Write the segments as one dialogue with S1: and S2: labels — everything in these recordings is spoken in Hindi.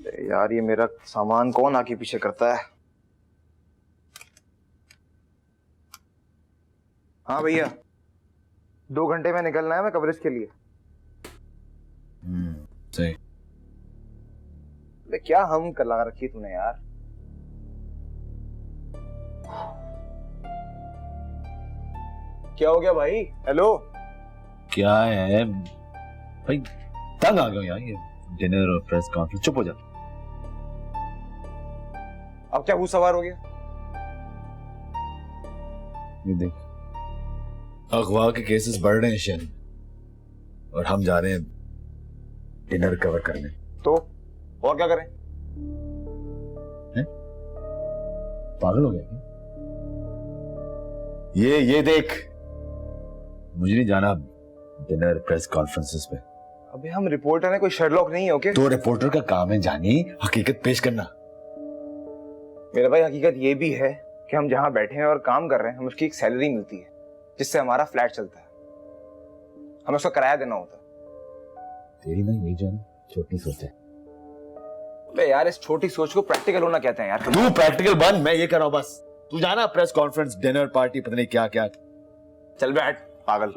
S1: यार ये मेरा सामान कौन आके पीछे करता है। हाँ भैया, 2 घंटे में निकलना है मैं कवरेज के लिए।
S2: सही।
S1: क्या हम कला रखी तूने यार। क्या हो गया भाई? हेलो।
S2: क्या है भाई, तंग आ गया यार ये डिनर और प्रेस कॉन्फ्रेंस। चुप हो जा।
S1: अब क्या भूत सवार हो गया?
S2: ये देख, अगवा के केसेस बढ़ रहे हैं शहर, और हम जा रहे हैं डिनर कवर करने।
S1: तो और क्या करें?
S2: पागल हो गया क्या? ये देख, मुझे नहीं जाना डिनर प्रेस कॉन्फ्रेंसेस पे।
S1: अबे हम रिपोर्टर हैं, कोई शर्लॉक नहीं है। ओके
S2: तो रिपोर्टर का काम है जानी हकीकत पेश करना।
S1: मेरा भाई, हकीकत ये भी है कि हम जहां बैठे हैं और काम कर रहे हैं, हमें उसकी एक सैलरी मिलती है जिससे हमारा फ्लैट चलता है। हमें उसका किराया देना होता है।
S2: तेरी ना ये जान छोटी सोच है।
S1: अबे यार, इस छोटी सोच को प्रैक्टिकल होना कहते हैं यार।
S2: तू प्रैक्टिकल बन, मैं ये कर रहा हूं बस। तू जाना प्रेस कॉन्फ्रेंस, डिनर पार्टी, पता नहीं क्या क्या।
S1: चल बैठ पागल।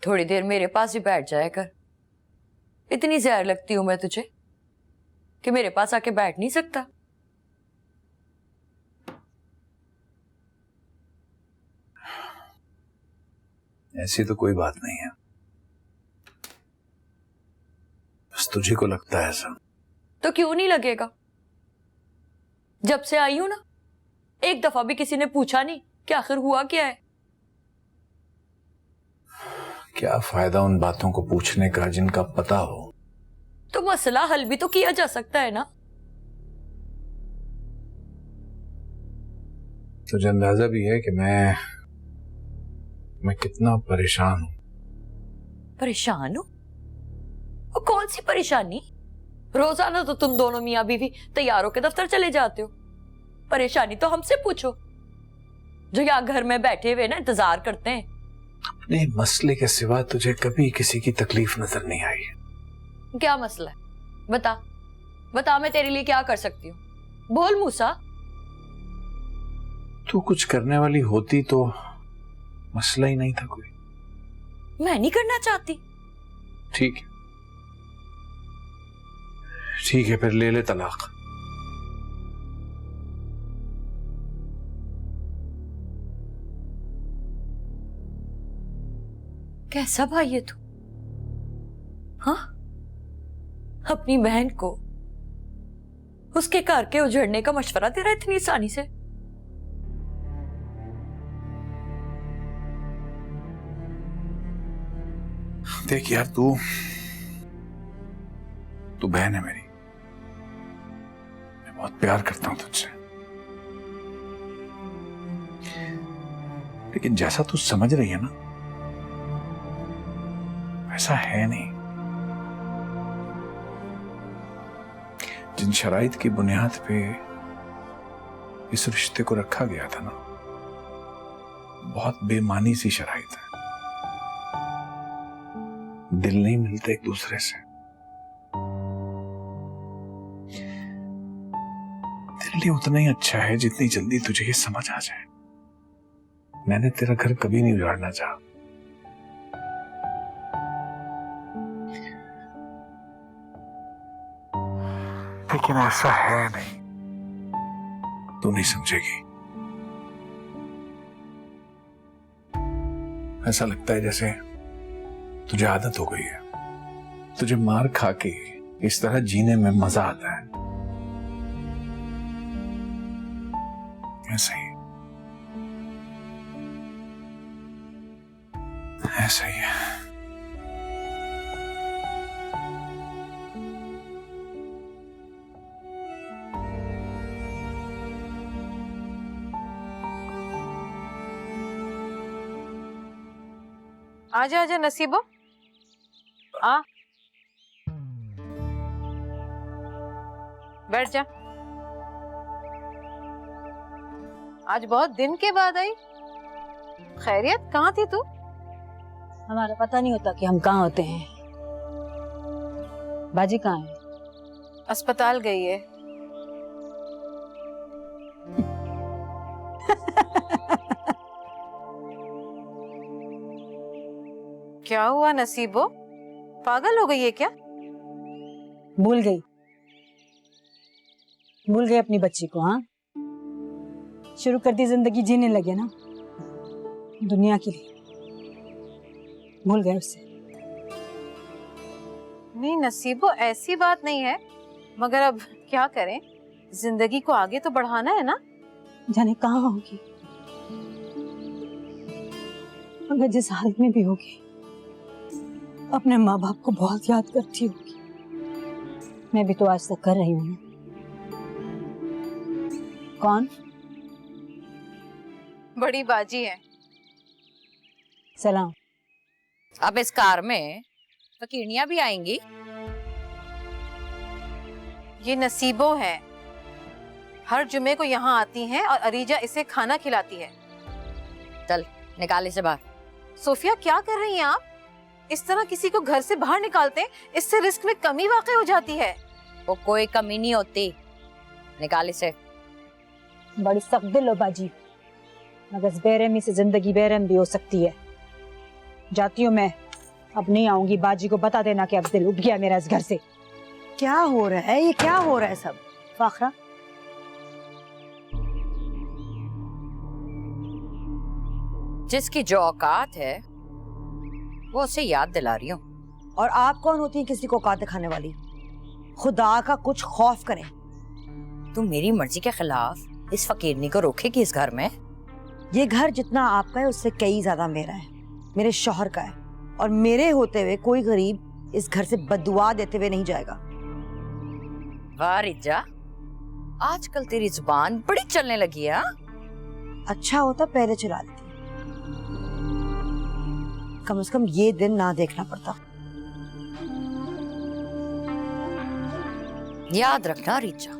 S3: थोड़ी देर मेरे पास ही बैठ जाया कर। इतनी जहर लगती हूं मैं तुझे कि मेरे पास आके बैठ नहीं सकता?
S4: ऐसी तो कोई बात नहीं है, बस तुझे को लगता है ऐसा।
S3: तो क्यों नहीं लगेगा? जब से आई हूं ना, एक दफा भी किसी ने पूछा नहीं कि आखिर हुआ क्या है।
S4: क्या फायदा उन बातों को पूछने का जिनका पता हो।
S3: तो मसला हल भी तो किया जा सकता है ना।
S4: तुझे अंदाजा भी है कि मैं कितना परेशान हूं।
S3: परेशान हो? और कौन सी परेशानी? रोजाना तो तुम दोनों मियां बीवी तैयार होकर दफ्तर चले जाते हो। परेशानी तो हमसे पूछो, जो यहाँ घर में बैठे हुए ना इंतजार करते हैं।
S4: अपने मसले के सिवा तुझे कभी किसी की तकलीफ नजर नहीं आई।
S3: क्या मसला है? बता बता, मैं तेरे लिए क्या कर सकती हूँ? बोल मूसा।
S4: तू कुछ करने वाली होती तो मसला ही नहीं था कोई।
S3: मैं नहीं करना चाहती।
S4: ठीक है, ठीक है, फिर ले ले तलाक।
S3: कैसा भाई है तू? हाँ, अपनी बहन को उसके घर के उजड़ने का मशवरा दे रहा है इतनी आसानी से?
S4: देख यार, तू बहन है मेरी। मैं बहुत प्यार करता हूं तुझसे, लेकिन जैसा तू समझ रही है ना, वैसा है नहीं। जिन शराइत की बुनियाद पे इस रिश्ते को रखा गया था ना, बहुत बेमानी सी शराइत है। दिल नहीं मिलते एक दूसरे से। तेरे लिए उतना ही अच्छा है जितनी जल्दी तुझे ये समझ आ जाए। मैंने तेरा घर कभी नहीं उजाड़ना चाहा, लेकिन ऐसा है नहीं। तू नहीं समझेगी। ऐसा लगता है जैसे तुझे आदत हो गई है। तुझे मार खा के इस तरह जीने में मजा आता है। ऐसा ही ऐसा ही है।
S5: आजा आजा नसीबो, आ बैठ जा। आज बहुत दिन के बाद आई। खैरियत, कहाँ थी तू?
S6: हमारा पता नहीं होता कि हम कहाँ होते हैं। बाजी कहाँ है?
S5: अस्पताल गई है। क्या हुआ नसीबो, पागल हो गई है क्या?
S6: भूल गई अपनी बच्ची को। हाँ, शुरू कर दी जिंदगी जीने लगे ना दुनिया के लिए, भूल गए उससे।
S5: नहीं नसीबो, ऐसी बात नहीं है, मगर अब क्या करें, जिंदगी को आगे तो बढ़ाना है ना।
S6: जाने कहाँ होगी, मगर जिस हालत में भी होगी अपने माँ बाप को बहुत याद करती होगी। मैं भी तो आज तक कर रही हूँ ना। कौन?
S5: बड़ी बाजी है।
S6: सलाम।
S3: अब इस कार में फकीरनियां भी आएंगी।
S5: ये नसीबो है, हर जुमे को यहाँ आती हैं और अरीजा इसे खाना खिलाती है।
S3: चल निकाल इसे बाहर।
S5: सोफिया, क्या कर रही हैं आप? इस तरह किसी को घर से बाहर निकालते हैं, इससे रिस्क में कमी वाकई हो जाती है।
S3: वो कोई कमी नहीं होती, निकाल इसे।
S6: बड़ी सख्त दिल हो बाजी, मगर इस बेरहमी से जिंदगी बेरहम भी हो सकती है। जाती हूँ मैं, अब नहीं आऊंगी। बाजी को बता देना कि अब दिल उठ गया मेरा इस घर से।
S7: क्या हो रहा है? ये क्या हो रहा है सब?
S6: फाखरा,
S3: जिसकी जो औकात है वो उसे याद दिला रही हूँ।
S7: और आप कौन होती हैं किसी को औकात दिखाने वाली? खुदा का कुछ खौफ करें।
S3: तुम मेरी मर्जी के खिलाफ इस फकीरनी को रोकेगी इस घर में?
S7: ये घर जितना आपका है उससे कई ज्यादा मेरा है, मेरे शौहर का है। और मेरे होते हुए कोई गरीब इस घर से बददुआ देते हुए नहीं जाएगा।
S3: वाह रिजा, आजकल तेरी जुबान बड़ी चलने लगी है।
S7: अच्छा होता पहले चला लेती, कम से कम ये दिन ना देखना पड़ता।
S3: याद रखना रिचा,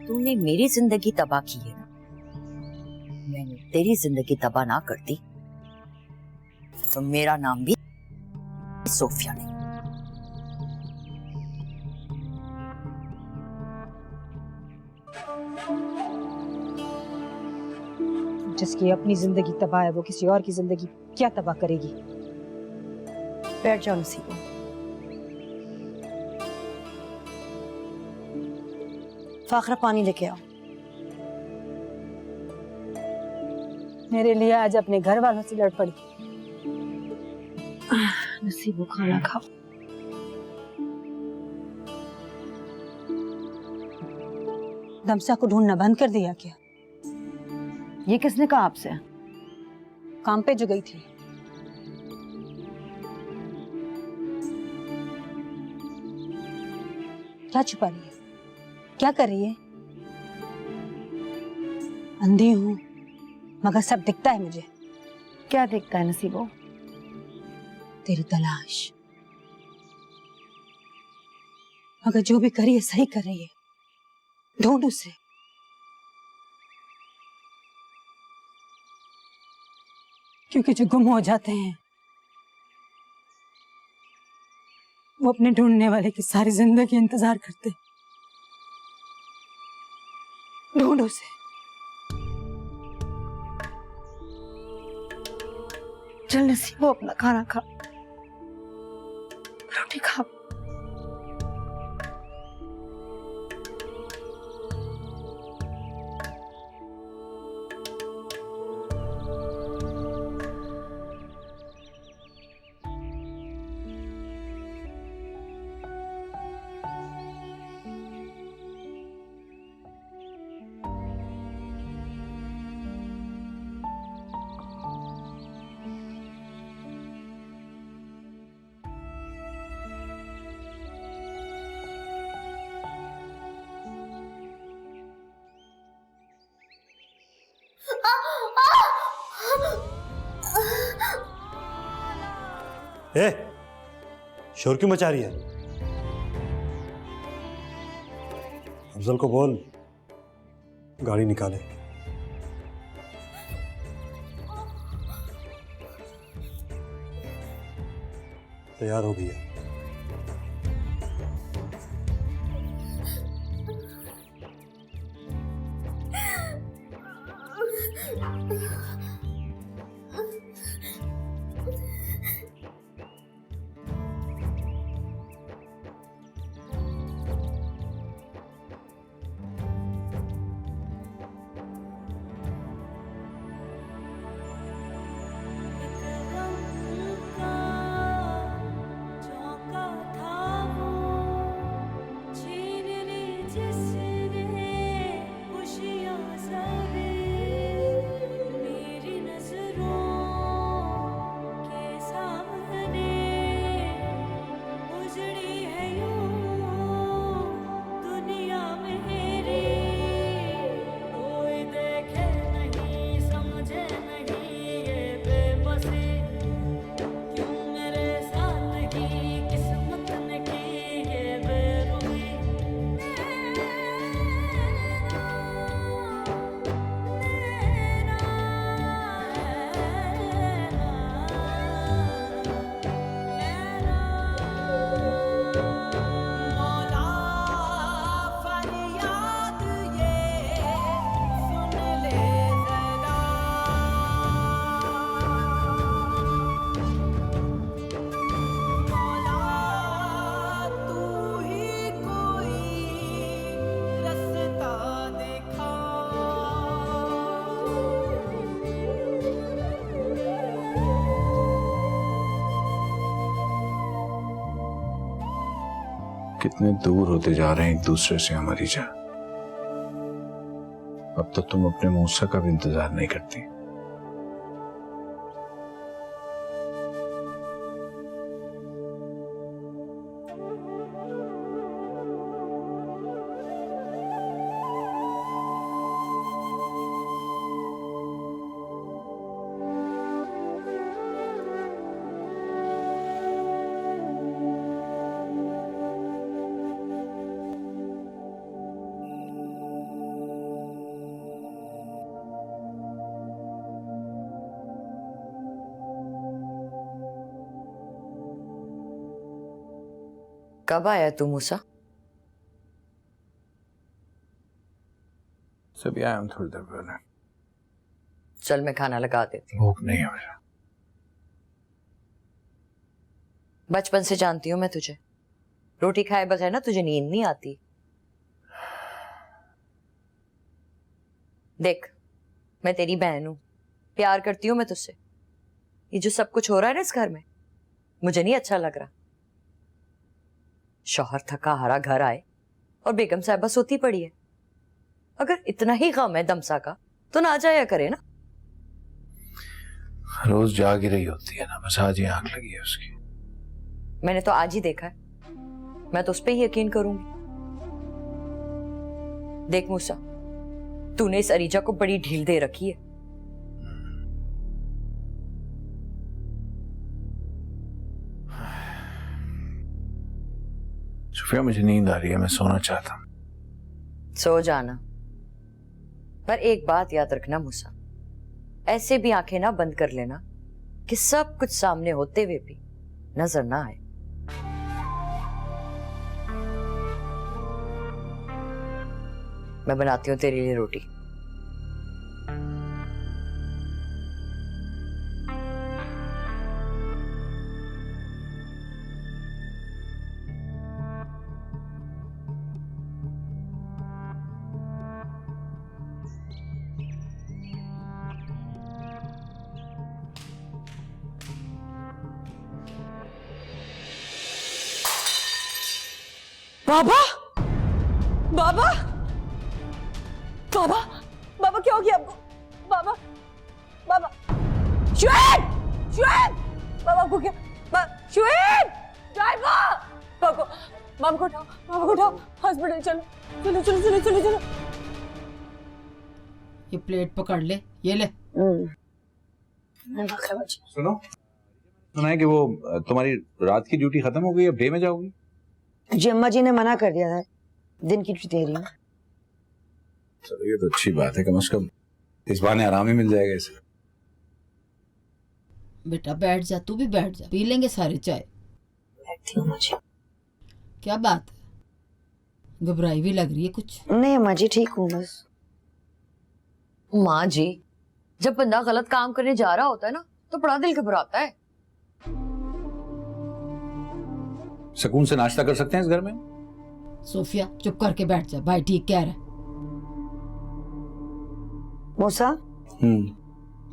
S3: तूने मेरी जिंदगी तबाह की है ना, मैंने तेरी जिंदगी तबाह ना करती तो मेरा नाम भी सोफिया नहीं।
S6: जिसकी अपनी जिंदगी तबाह है वो किसी और की जिंदगी क्या तबाह करेगी?
S7: बैठ जाओ नसीबो। फाखरा, पानी लेके आओ।
S6: मेरे लिए आज अपने घर वालों से लड़ पड़ी।
S7: नसीबो, खाना खाओ।
S6: दमसा को ढूंढना बंद कर दिया क्या?
S7: ये किसने कहा आपसे?
S6: काम पे जो गई थी। क्या छुपा रही है? क्या कर रही है? अंधी हूं मगर सब दिखता है मुझे।
S7: क्या दिखता है नसीबो?
S6: तेरी तलाश। मगर जो भी करी है सही कर रही है। ढूंढ उसे। क्योंकि जो गुम हो जाते हैं वो अपने ढूंढने वाले की सारी जिंदगी इंतजार करते। ढूंढ उसे।
S7: चल नसीबो, अपना खाना खा, रोटी खा।
S8: ए, शोर क्यों मचा रही है? अफजल को बोल गाड़ी निकाले। तैयार हो गई है।
S4: कितने दूर होते जा रहे हैं एक दूसरे से हमारी जान। अब तो तुम अपने मूसा का भी इंतजार नहीं करती।
S3: कब आया तू मूसा?
S4: सभी आया हूं थोड़ी देर पहले।
S3: चल मैं खाना लगा देती हूँ।
S4: भूख नहीं है मेरा।
S3: बचपन से जानती हूँ मैं तुझे, रोटी खाए बगैर ना तुझे नींद नहीं आती। देख मैं तेरी बहन हूँ, प्यार करती हूँ मैं तुझसे। ये जो सब कुछ हो रहा है ना इस घर में, मुझे नहीं अच्छा लग रहा। शौहर थका हारा घर आए और बेगम साहिबा सोती पड़ी है। अगर इतना ही गम है दमसा का तो ना जाया करे ना।
S4: रोज जाग ही रही होती है ना, बस आज ही आंख लगी है उसकी।
S3: मैंने तो आज ही देखा है, मैं तो उस पर ही यकीन करूंगी। देख मूसा, तूने इस अरीजा को बड़ी ढील दे रखी है।
S4: सुफिया मुझे नींद आ रही है, मैं सोना चाहता हूं।
S3: सो जाना, पर एक बात याद रखना मूसा, ऐसे भी आंखें ना बंद कर लेना कि सब कुछ सामने होते हुए भी नजर ना आए। मैं बनाती हूँ तेरे लिए रोटी।
S6: बाबा बाबा बाबा बाबा क्या हो गया आपको? बाबा बाबा श्वेत श्वेत बाबा को क्या? श्वेत ड्राइवर बाबा को उठाओ, बाबा को उठाओ, हॉस्पिटल चलो चलो चलो चलो चलो चलो।
S9: ये प्लेट पकड़ ले, ये ले।
S4: सुनो, सुना है कि वो तुम्हारी रात की ड्यूटी खत्म हो गई, अब डे में जाओगी?
S7: जी अम्मा जी ने मना कर दिया था, दिन की ड्यूटी दे रही हूँ।
S4: चलो ये तो अच्छी बात है, कम से कम इस बहाने आराम ही मिल जाएगा इसे।
S9: बेटा बैठ जा, तू भी बैठ जा, पी लेंगे सारे चाय।
S7: बैठती हूँ मुझे।
S9: क्या बात है, घबराई भी लग रही है कुछ?
S7: नहीं अम्मा जी ठीक हूँ बस।
S3: माँ जी, जब बंदा गलत काम करने जा रहा होता है ना तो बड़ा दिल घबराता है।
S4: सुकून से नाश्ता कर सकते हैं इस घर में?
S9: सोफिया चुप करके बैठ जा, भाई ठीक कह रहा है।
S7: मूसा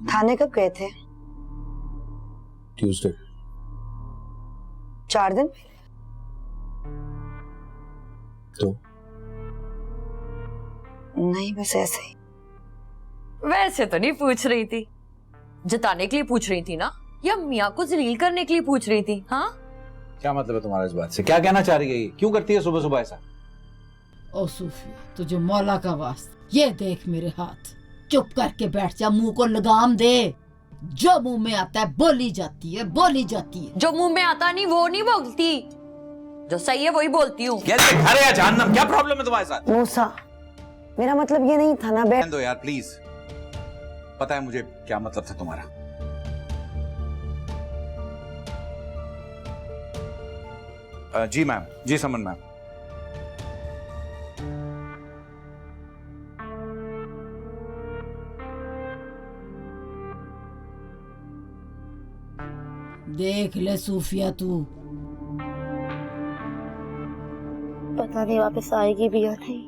S7: थाने कब गए थे?
S4: ट्यूसडे।
S7: 4 दिन पहले?
S4: तो
S7: नहीं बस ऐसे ही।
S3: वैसे तो नहीं पूछ रही थी, जताने के लिए पूछ रही थी ना, या मियाँ को जलील करने के लिए पूछ रही थी? हाँ,
S4: क्या मतलब है तुम्हारा इस बात से? क्या कहना चाह रही है ये? क्यों करती है सुबह सुबह ऐसा?
S9: ओ सोफिया तुझे मौला का वास्ता, ये देख मेरे हाथ, चुप करके बैठ जा, मुंह को लगाम दे। जो मुंह में आता है बोली जाती है, बोली जाती है।
S3: जो मुंह में आता नहीं वो नहीं बोलती, जो सही है वही बोलती हूँ।
S4: घर या जहन्नम, क्या प्रॉब्लम है तुम्हारे साथ?
S7: मूसा मेरा मतलब ये नहीं था ना। बैठ
S4: दो यार प्लीज, पता है मुझे क्या मतलब था तुम्हारा। जी मैम, जी समन मैम।
S9: देख ले सूफिया तू,
S5: पता नहीं वापस आएगी भी या नहीं।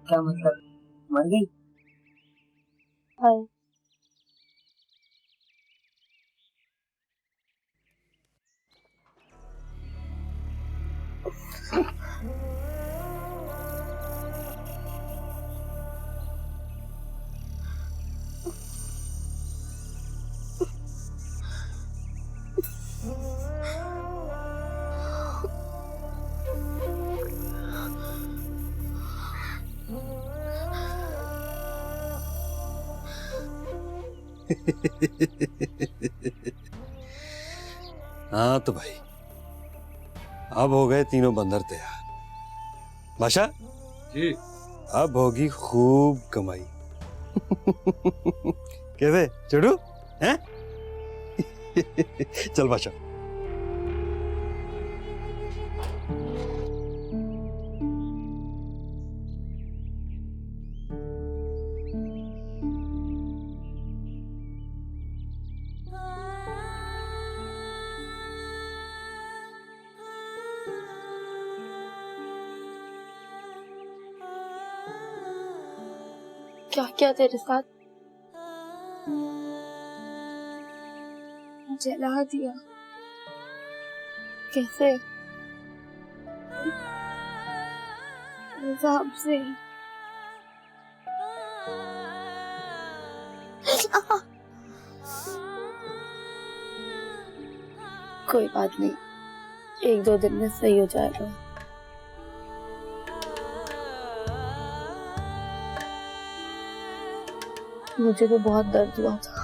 S3: क्या मतलब, मर गई?
S5: हाय
S8: हाँ तो भाई अब हो गए तीनों बंदर तैयार। बादशाह
S4: जी।
S8: अब होगी खूब कमाई। कैसे चढ़ू हैं? चल बादशाह।
S5: क्या किया तेरे साथ? जला दिया। कैसे? हिसाब से। कोई बात नहीं, 1-2 दिन में सही हो जाएगा। मुझे भी बहुत दर्द हुआ था।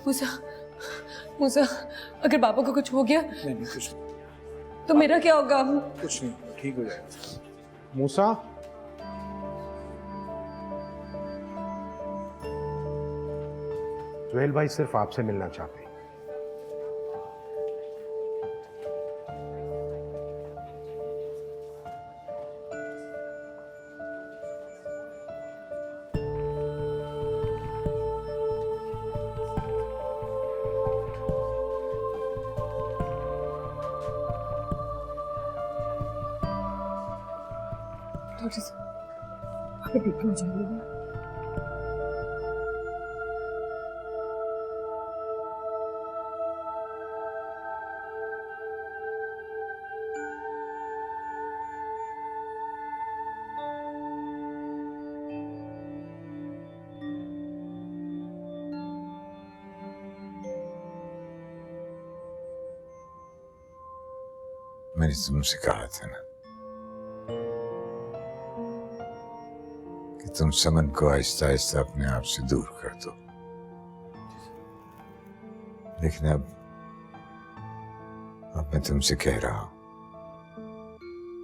S10: मूसा, मूसा, अगर पापा को कुछ हो गया
S4: नहीं कुछ नहीं,
S10: तो मेरा क्या होगा?
S4: कुछ नहीं, ठीक हो जाएगा।
S11: मूसा, सुहेल भाई सिर्फ आपसे मिलना चाहते हैं।
S10: डॉक्टर साहब आप ठीक हो जाइएगा।
S2: मैंने तुमसे कहा था ना कि तुम समन को आहिस्ता आहिस्ता अपने आप से दूर कर दो, लेकिन अब मैं तुमसे कह रहा हूं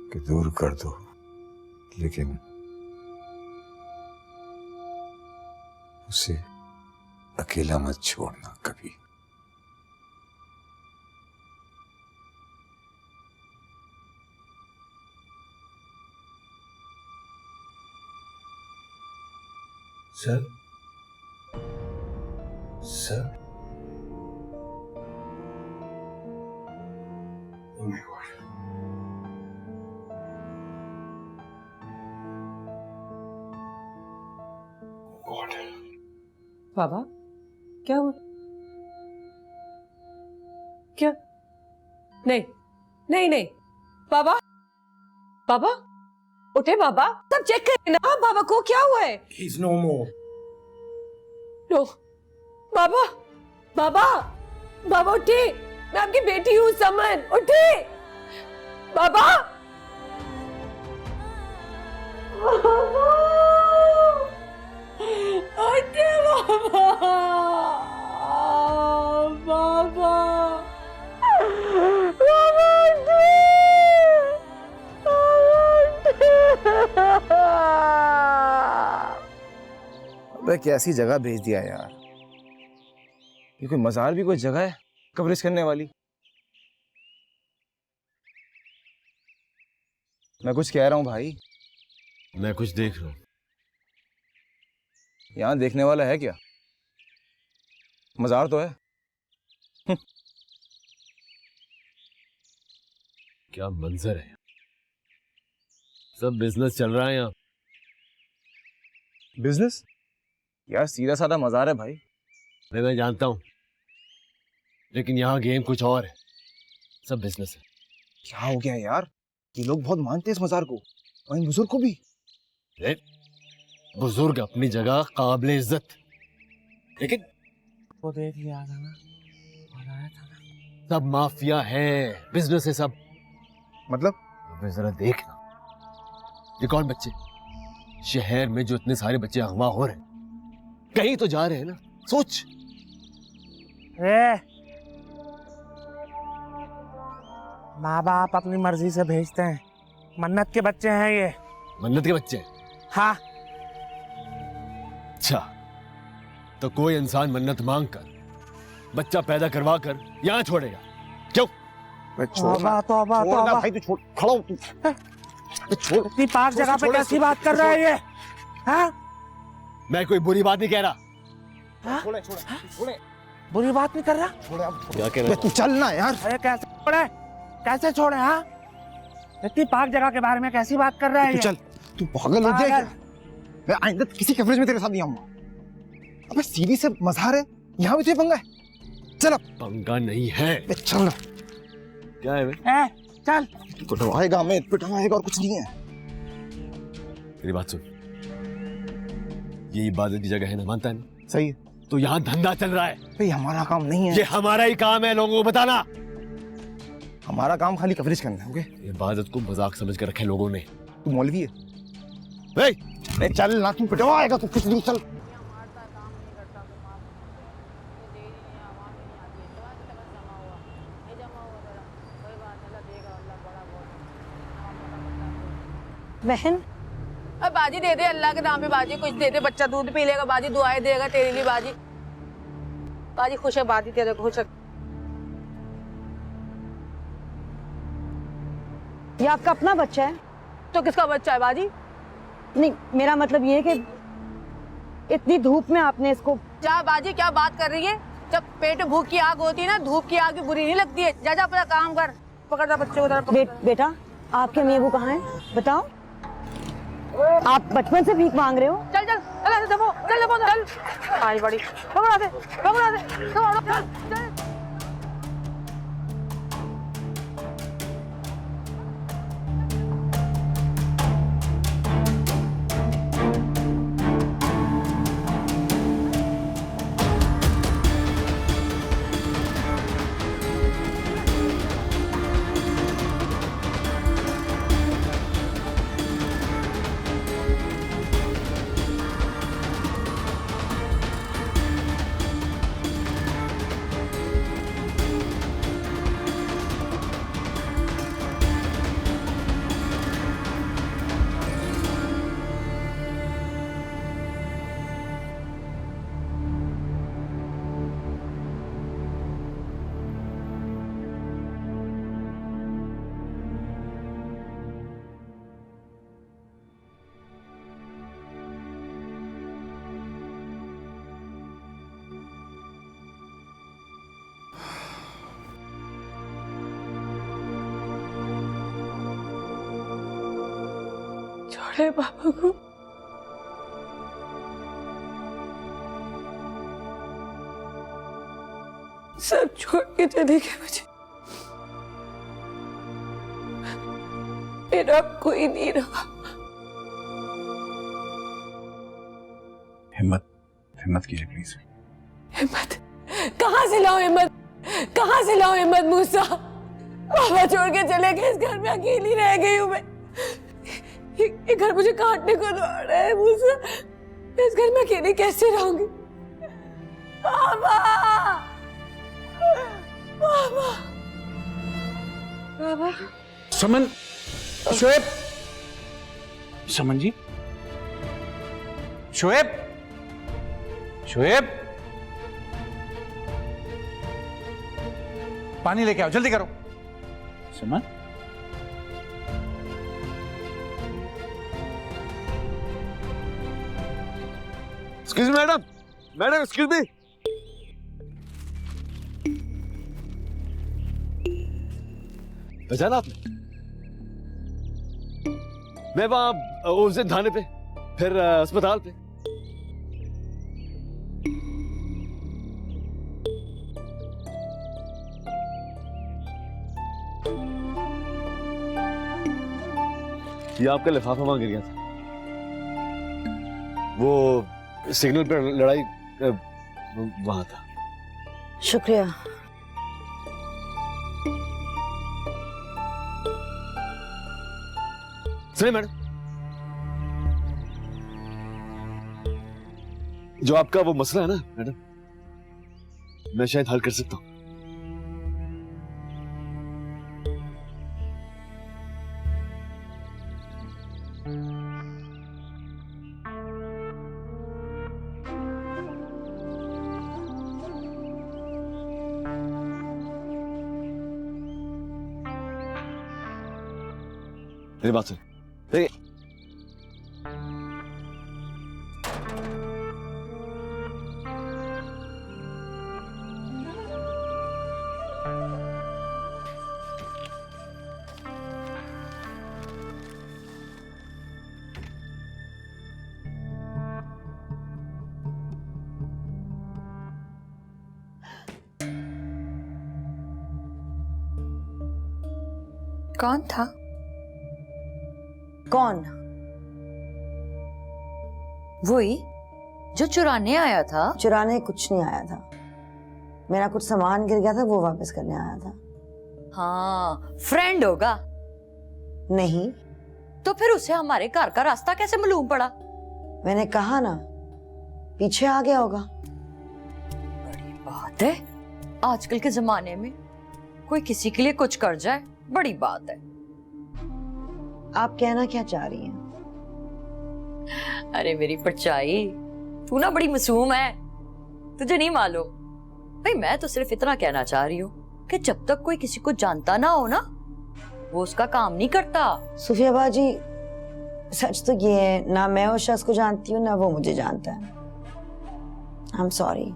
S2: कि दूर कर दो, लेकिन उसे अकेला मत छोड़ना कभी।
S8: Sir sir oh my god.
S10: बाबा क्या हुआ? क्या? नहीं नहीं नहीं बाबा, बाबा उठे बाबा, सब चेक करें ना बाबा को क्या हुआ है।
S8: He's no more.
S10: नो बाबा, बाबा बाबा उठे, मैं आपकी बेटी हूँ समन, उठे बाबा। उठे बाबा, बाबा
S1: अबे कैसी जगह भेज दिया यार, ये कोई मजार भी कोई जगह है कवरेज करने वाली। मैं कुछ कह रहा हूँ भाई।
S8: मैं कुछ देख रहा हूँ।
S1: यहाँ देखने वाला है क्या? मजार तो है।
S8: क्या मंजर है, सब बिजनेस चल रहा है यहाँ।
S1: बिजनेस? यार सीधा साधा मजार है भाई।
S8: मैं जानता हूँ, लेकिन यहाँ गेम कुछ और है, सब बिजनेस है।
S1: क्या हो गया यार, ये लोग बहुत मानते हैं इस मजार को, और इन बुजुर्ग को भी।
S8: बुजुर्ग अपनी जगह काबिल इज्जत, लेकिन
S11: वो देख लिया था ना,
S8: सब माफिया है, बिजनेस है सब।
S1: मतलब?
S8: जरा देखना, ये कौन बच्चे शहर में जो इतने सारे बच्चे अगवा हो रहे हैं, कहीं तो जा रहे हैं ना, सोच।
S11: माँ बाप अपनी मर्जी से भेजते हैं, मन्नत के बच्चे हैं ये।
S8: मन्नत के बच्चे?
S11: हाँ।
S8: अच्छा, तो कोई इंसान मन्नत मांग कर बच्चा पैदा करवा कर यहाँ छोड़ेगा क्यों?
S11: तौबा तौबा तौबा
S1: भाई, तू छोड़, खड़ा हो तू। छोड़,
S11: इतनी पाक जगह पे कैसी बात कर रहा है ये? हाँ?
S8: मैं कोई बुरी बात नहीं कह रहा।
S1: छोड़े, छोड़े।
S11: बुरी बात नहीं कर रहा?
S1: छोड़े अब।
S8: क्या कह रहा?
S1: तू चल ना यार।
S11: अरे कैसे छोड़े, कैसे छोड़े? हाँ, इतनी पाक जगह के बारे में कैसी बात कर रहा है?
S1: तू चल, तू पागल हो गया क्या? मैं आइंदा किसी कवरेज में तेरे साथ नहीं आऊंगा। अबे सीधी से मजार है, यहाँ भी तुझे पंगा है? चल अब।
S8: पंगा नहीं है।
S1: चल।
S8: क्या है बे?
S11: चल।
S1: पिटवाएगा हमें, पिटवाएगा, और कुछ नहीं है।
S8: मेरी बात सुन, ये इबादत की जगह है ना, मानता है ना?
S1: सही है।
S8: तो यहाँ धंधा चल रहा है।
S1: भाई हमारा काम नहीं है।
S8: ये हमारा ही काम है, लोगों को बताना।
S1: हमारा काम खाली कवरेज करना है, ओके?
S8: इबादत को मजाक समझ कर रखे लोगों ने।
S1: तू मौलवी है?
S8: नहीं
S1: चल ना, तू पिटवाएगा तो कुछ नहीं। चल।
S6: बहन,
S5: अब बाजी दे दे, अल्लाह के नाम पे बाजी कुछ दे दे, बच्चा दूध पी लेगा, बाजी दुआएं देगा तेरे लिए। बाजी बाजी खुश है, बाजी तेरे खुश है।
S6: ये आपका अपना बच्चा है?
S5: तो किसका बच्चा है बाजी?
S6: नहीं, मेरा मतलब ये है कि इतनी धूप में आपने इसको।
S5: जा बाजी, क्या बात कर रही है? जब पेट में भूख की आग होती है ना, धूप की आग भी बुरी नहीं लगती है। जा जा अपना काम कर, पकड़ जा बच्चे को।
S6: बेटा, आपके अम्मी अबू कहाँ हैं? बताओ।
S7: आप बचपन से भीख मांग रहे हो?
S5: चल चल चल दबो चल दबो चल आई बड़ी घबरा दे चल चल। छोड़े पापा को। सब छोड़ के चले गए मुझे। मेरा कोई नहीं रहा।
S4: हिम्मत कीजिए प्लीज।
S10: हिम्मत कहाँ से लाऊं हिम्मत? कहाँ से लाऊं हिम्मत मूसा? पापा छोड़ के चले गए, इस घर में अकेली रह गई हूँ मैं। ये घर मुझे काटने को दौड़ रहा है मूसा। मैं इस घर में अकेली कैसे रहूंगी? पापा पापा पापा।
S4: समन, शोएब, समन जी, शोएब, शोएब, पानी लेके आओ, जल्दी करो। समन,
S8: excuse me madam, madam excuse me. पहचाना आपने? मैं वहां उस दिन थाने पे, फिर अस्पताल पे। ये आपका लिफाफा वहां गिर गया था, वो सिग्नल पर लड़ाई वहां था।
S7: शुक्रिया।
S8: सुनिए मैडम, जो आपका वो मसला है ना मैडम, मैं शायद हल कर सकता हूं। मेरी बात सुन, देखिए
S3: कौन था?
S7: कौन?
S3: वही जो चुराने आया था।
S7: चुराने कुछ नहीं आया था, मेरा कुछ सामान गिर गया था, वो वापस करने आया था।
S3: हाँ, फ्रेंड होगा।
S7: नहीं।
S3: तो फिर उसे हमारे घर का रास्ता कैसे मालूम पड़ा?
S7: मैंने कहा ना, पीछे आ गया होगा।
S3: बड़ी बात है, आजकल के जमाने में कोई किसी के लिए कुछ कर जाए, बड़ी बात है।
S7: आप कहना क्या चाह रही हैं?
S3: अरे मेरी परछाई, तू ना बड़ी मासूम है, तुझे नहीं मालूम। भाई मैं तो सिर्फ इतना कहना चाह रही हूँ कि जब तक कोई किसी को जानता ना हो ना, वो उसका काम नहीं करता।
S7: सुफिया बाजी, सच तो ये है, ना मैं उस शख्स को जानती हूँ ना वो मुझे जानता है। I am sorry.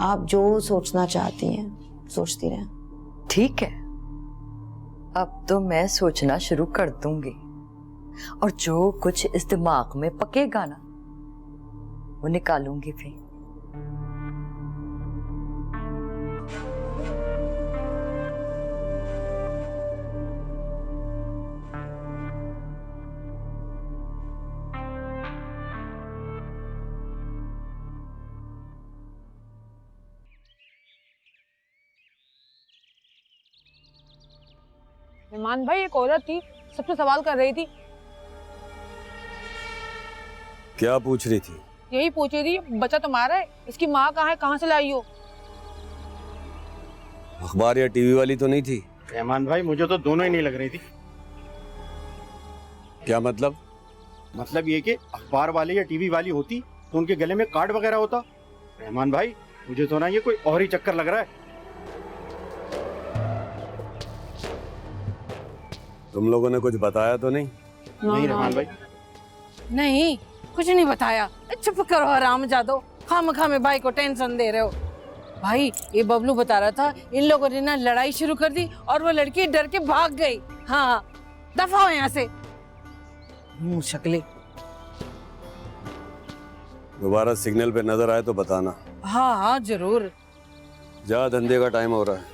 S7: आप जो सोचना चाहती हैं सोचती रहें।
S3: ठीक है, अब तो मैं सोचना शुरू कर दूंगी। और जो कुछ इस दिमाग में पकेगा ना वो निकालूंगी भी।
S5: मेहमान भाई, एक औरत थी, सबसे सवाल कर रही थी।
S8: क्या पूछ रही थी?
S5: यही पूछ रही थी, बच्चा तुम्हारा है, इसकी माँ कहाँ है, कहाँ से लाई हो?
S8: अखबार या टीवी वाली तो नहीं थी?
S11: रहमान भाई, मुझे तो दोनों ही नहीं लग रही थी।
S8: क्या मतलब?
S11: मतलब ये कि अखबार वाली या टीवी वाली होती तो उनके गले में कार्ड वगैरह होता। रहमान भाई, मुझे तो ना ये कोई और ही चक्कर लग रहा है।
S8: तुम लोगों ने कुछ बताया तो नहीं?
S11: नहीं रहमान भाई।
S5: नहीं, कुछ नहीं बताया। चुप करो हरामजादो, खामखा में भाई को टेंशन दे रहे हो। भाई, ये बबलू बता रहा था इन लोगों ने ना लड़ाई शुरू कर दी और वो लड़की डर के भाग गई। हाँ, दफा हो यहाँ से। मुंह शक्ले।
S8: दोबारा सिग्नल पे नजर आए तो बताना।
S5: हाँ हाँ जरूर।
S8: जा, धंधे का टाइम हो रहा है।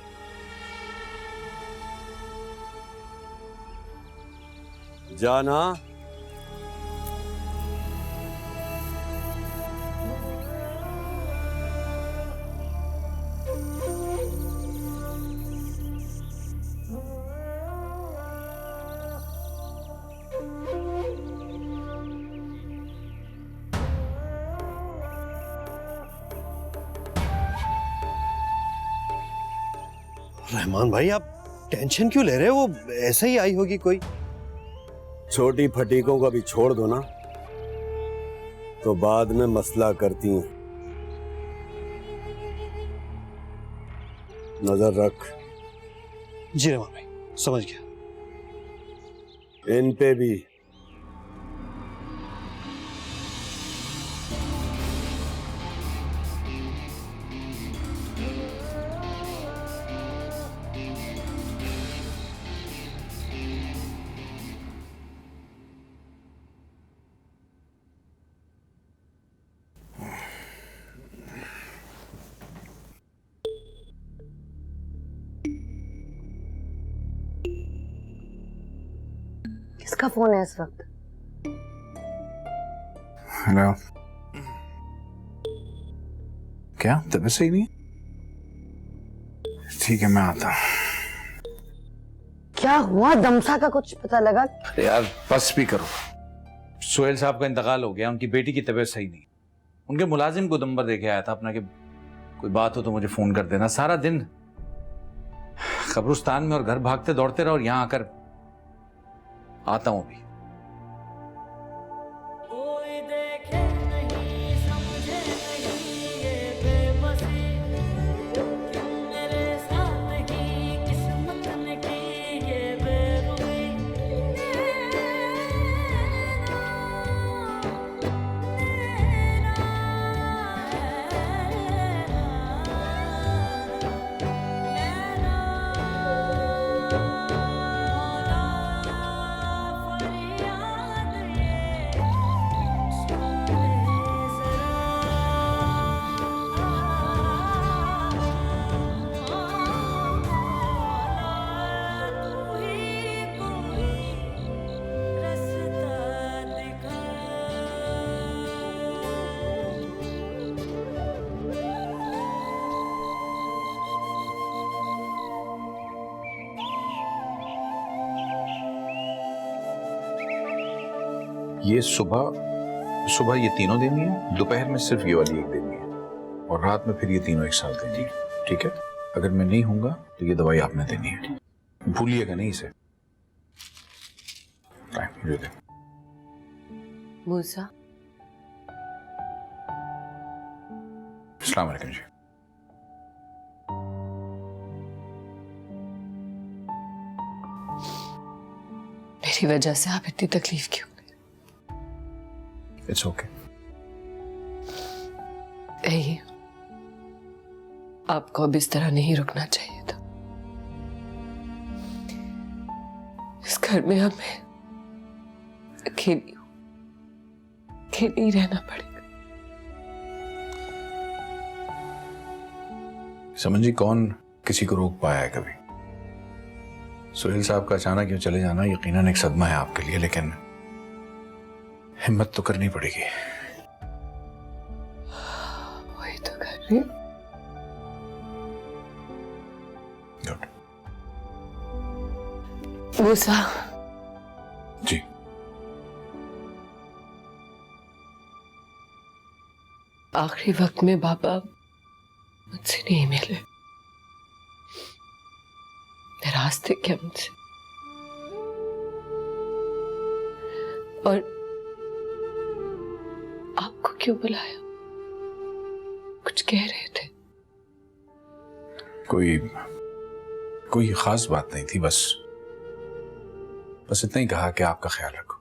S8: जाना।
S12: रहमान भाई, आप टेंशन क्यों ले रहे हो? वो ऐसे ही आई होगी कोई।
S8: छोटी फटीकों को भी छोड़ दो ना, तो बाद में मसला करती हैं। नजर रख।
S12: जी रहमान भाई, समझ गया।
S8: इन पे भी।
S7: किसका फोन है इस वक्त?
S4: हेलो। क्या तबीयत सही नहीं? ठीक है, मैं आता हूँ।
S7: क्या हुआ? दमसा का कुछ पता लगा?
S4: यार बस भी करो। सोहेल साहब का इंतकाल हो गया, उनकी बेटी की तबीयत सही नहीं। उनके मुलाजिम को नंबर देके आया था अपना कि कोई बात हो तो मुझे फोन कर देना। सारा दिन कब्रिस्तान में और घर भागते दौड़ते रहो और यहाँ आकर आता हूं अभी। ये सुबह ये तीनों देनी है, दोपहर में सिर्फ ये वाली एक देनी है और रात में फिर ये तीनों एक साथ देनी है। ठीक है? अगर मैं नहीं हूंगा तो ये दवाई आपने देनी है, भूलिएगा नहीं इसे।
S10: मूसा,
S4: अस्सलाम वालेकुम जी।
S10: मेरी वजह से आप इतनी तकलीफ क्यों?
S4: It's okay.
S10: यही आपको अब इस तरह नहीं रुकना चाहिए था। इस घर में हमें अकेली हूँ, अकेले ही रहना पड़ेगा।
S4: समझ जी, कौन किसी को रोक पाया है कभी? सुहेल साहब का अचानक क्यों चले जाना यकीनन एक सदमा है आपके लिए, लेकिन हिम्मत तो करनी पड़ेगी।
S10: वही तो कर रही हूँ।
S4: गुड।
S10: मूसा
S4: जी।
S10: आखिरी वक्त में बाबा मुझसे नहीं मिले, नाराज थे क्या मुझसे? और आपको क्यों बुलाया? कुछ कह रहे थे?
S4: कोई खास बात नहीं थी, बस इतना ही कहा कि आपका ख्याल रखो।